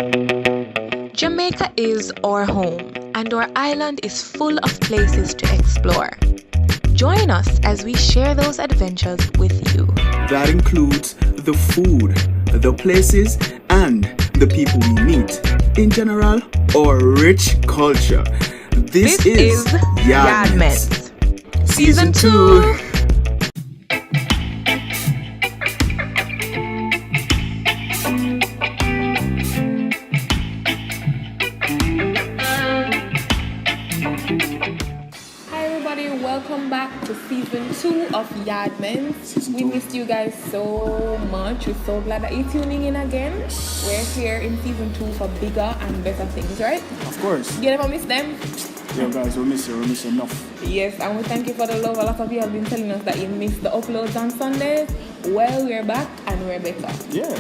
Jamaica is our home, and our island is full of places to explore. Join us as we share those adventures with you. That includes the food, the places, and the people we meet. In general, our rich culture. This is YaadMentz. Season 2. Welcome back to season 2 of YaadMentz. We missed you guys so much. We're so glad that you're tuning in again. We're here in season 2 for bigger and better things, right? Of course. You never miss them? Yeah, guys, we miss you enough. Yes, and we thank you for the love. A lot of you have been telling us that you missed the uploads on Sundays. Well, we're back and we're better. Yeah.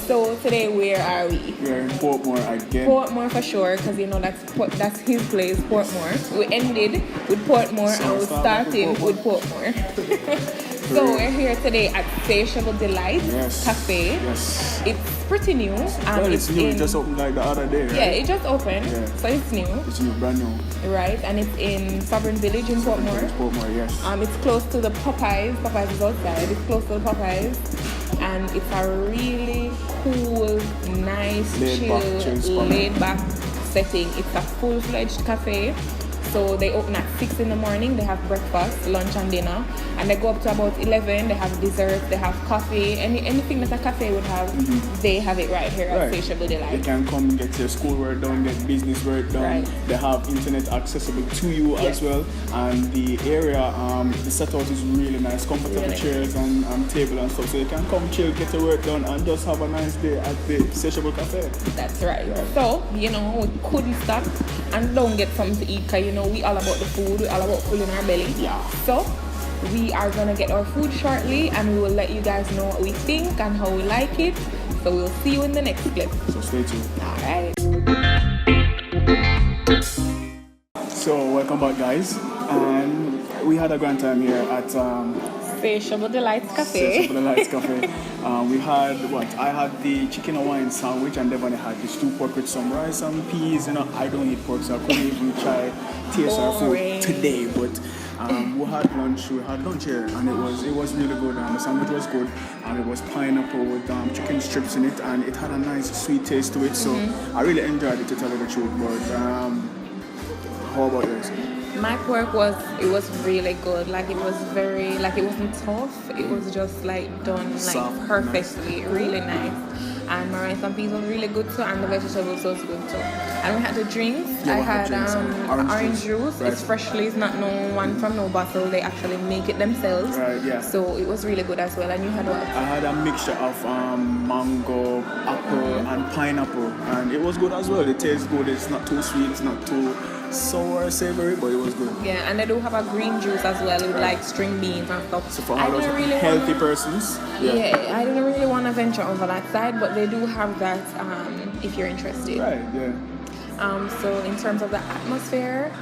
So today, where are we? We're in Portmore again. Portmore for sure, because you know that's his place, Portmore. We ended with Portmore and we're starting with Portmore. So we're here today at Satiable Delights Cafe. Yes. It's pretty new. It's new. It just opened like the other day, right? Yeah, it just opened. Yeah. So it's new. It's new, brand new. Right, and it's in Sovereign Village in Portmore. Portmore, yes. It's close to the Popeyes. Popeyes is outside. It's close to the Popeyes. And it's a really cool, nice, laid back setting. It's a full-fledged cafe. So they open at 6 in the morning. They have breakfast, lunch and dinner. And they go up to about 11. They have desserts, they have coffee. Anything that a cafe would have, they have it right here at Satiable Delights. You can come get your schoolwork done, get business work done. Right. They have internet accessible to you as well. And the area, the setup is really nice. Comfortable chairs and table and stuff. So you can come chill, get your work done and just have a nice day at the Satiable Cafe. That's right. So, we couldn't stop and don't get something to eat because, we all about the food, we all about filling our belly. Yeah. So we are gonna get our food shortly and we will let you guys know what we think and how we like it. So we'll see you in the next clip. So stay tuned. Alright. So welcome back, guys. And we had a grand time here at Satiable Delights Cafe. Satiable Delights Cafe. We had I had the chicken Hawaiian sandwich, and Devon had the stew pork with some rice and peas. I don't eat pork, so I couldn't even try taste our food today. But we had lunch here, and it was really good. The sandwich was good, and it was pineapple with chicken strips in it, and it had a nice sweet taste to it. So I really enjoyed it, to tell you the truth. But how about yours? My pork was really good. It was it wasn't tough. It was just done soft, perfectly, nice. Really nice. And my rice and peas was really good too, and the vegetables was good too. And we had the drinks. I had orange juice. Right. It's not no one from no bottle. They actually make it themselves. Right, yeah. So it was really good as well. And you had what? I had a mixture of mango, apple, and pineapple, and it was good as well. It tastes good. It's not too sweet. It's not too sour or savory, but it was good. Yeah, and they do have a green juice as well with string beans and stuff. So for all those healthy persons. Yeah, I didn't really want to venture over that side, but they do have that if you're interested. Right, yeah. So in terms of the atmosphere,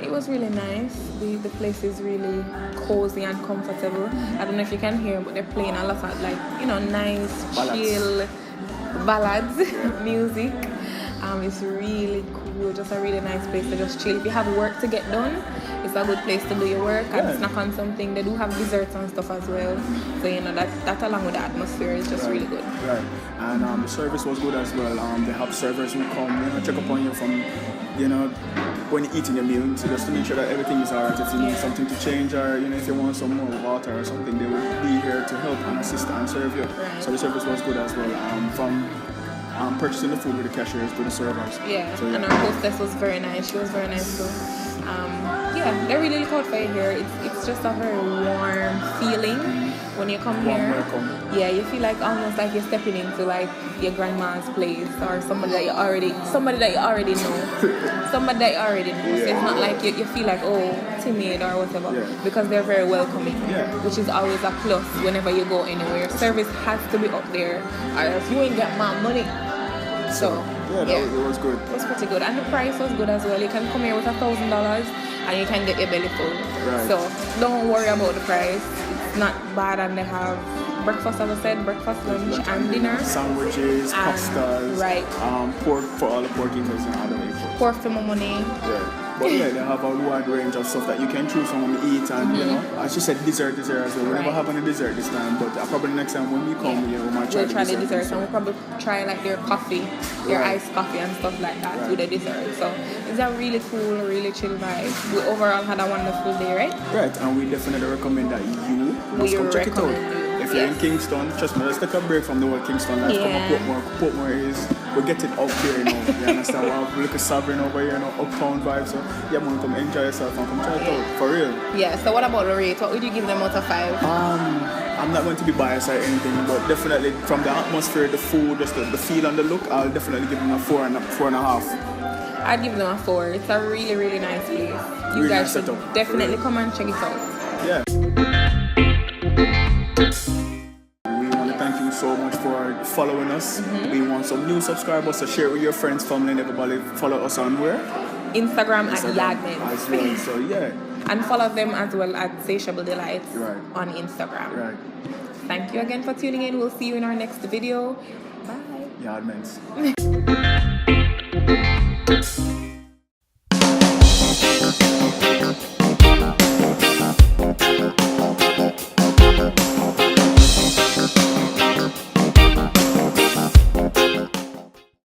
it was really nice. The place is really cozy and comfortable. I don't know if you can hear, but they're playing a lot of nice, chill ballads, music. It's really cool, just a really nice place to just chill. If you have work to get done, it's a good place to do your work and snack on something. They do have desserts and stuff as well. So that along with the atmosphere is just really good. Right. And the service was good as well. They have servers who come, check up on you from, when you're eating your meal, so just to make sure that everything is alright. If you need something to change, or if you want some more water or something, they will be here to help and assist and serve you. Right. So the service was good as well. From purchasing the food with the cashiers to the servers. Yeah, so, and our hostess was very nice. She was very nice too. They really look out for you here. It's just a very warm feeling when you come here. Welcome. Yeah, you feel almost like you're stepping into your grandma's place or somebody that you already know. Somebody that you already know. So it's not like you feel timid or whatever, because they're very welcoming, which is always a plus whenever you go anywhere. Service has to be up there, or else you ain't got my money. So it was good. It was pretty good, and the price was good as well. You can come here with $1,000 and you can get your belly full. Right. So don't worry about the price. It's not bad, and they have breakfast, as I said, breakfast, lunch, and dinner. Sandwiches, And- pastas, right. Pork for all the pork eaters and other way. Pork for my money. Yeah. But yeah, they have a wide range of stuff that you can choose from and eat, and you know, as she said, dessert as well. We never have any dessert this time, but probably next time when we come, you know, we might try We'll try the dessert, also. and we'll probably try like their coffee, their Right. iced coffee and stuff like that Right. with the dessert. So it's a really cool, really chill vibe. We overall had a wonderful day, right? Right, and we definitely recommend that you must come check it out. recommend you. If you're in Yes. Kingston, trust me, let's take a break from the word Kingston. Let's come Yeah. to Portmore. Portmore is, we're getting up here, you know. You understand? We have a little sovereign over here, you know, uptown vibe. So, yeah, man, come enjoy yourself and come try it out. For real. Yeah, so what about the rate? What would you give them out of 5? I'm not going to be biased or anything, but definitely from the atmosphere, the food, just the feel and the look, I'll definitely give them a 4.5. I'd give them a 4. It's a really, really nice place. You Really guys nice should setup. definitely come and check it out. Yeah. We want to thank you so much for following us. We want some new subscribers, so share it with your friends, family, and everybody. Follow us on where? Instagram at Instagram YaadMentz. as well. So yeah, And follow them as well at Satiable Delights Right. on Instagram. right. Thank you again for tuning in. We'll see you in our next video. Bye. YaadMentz.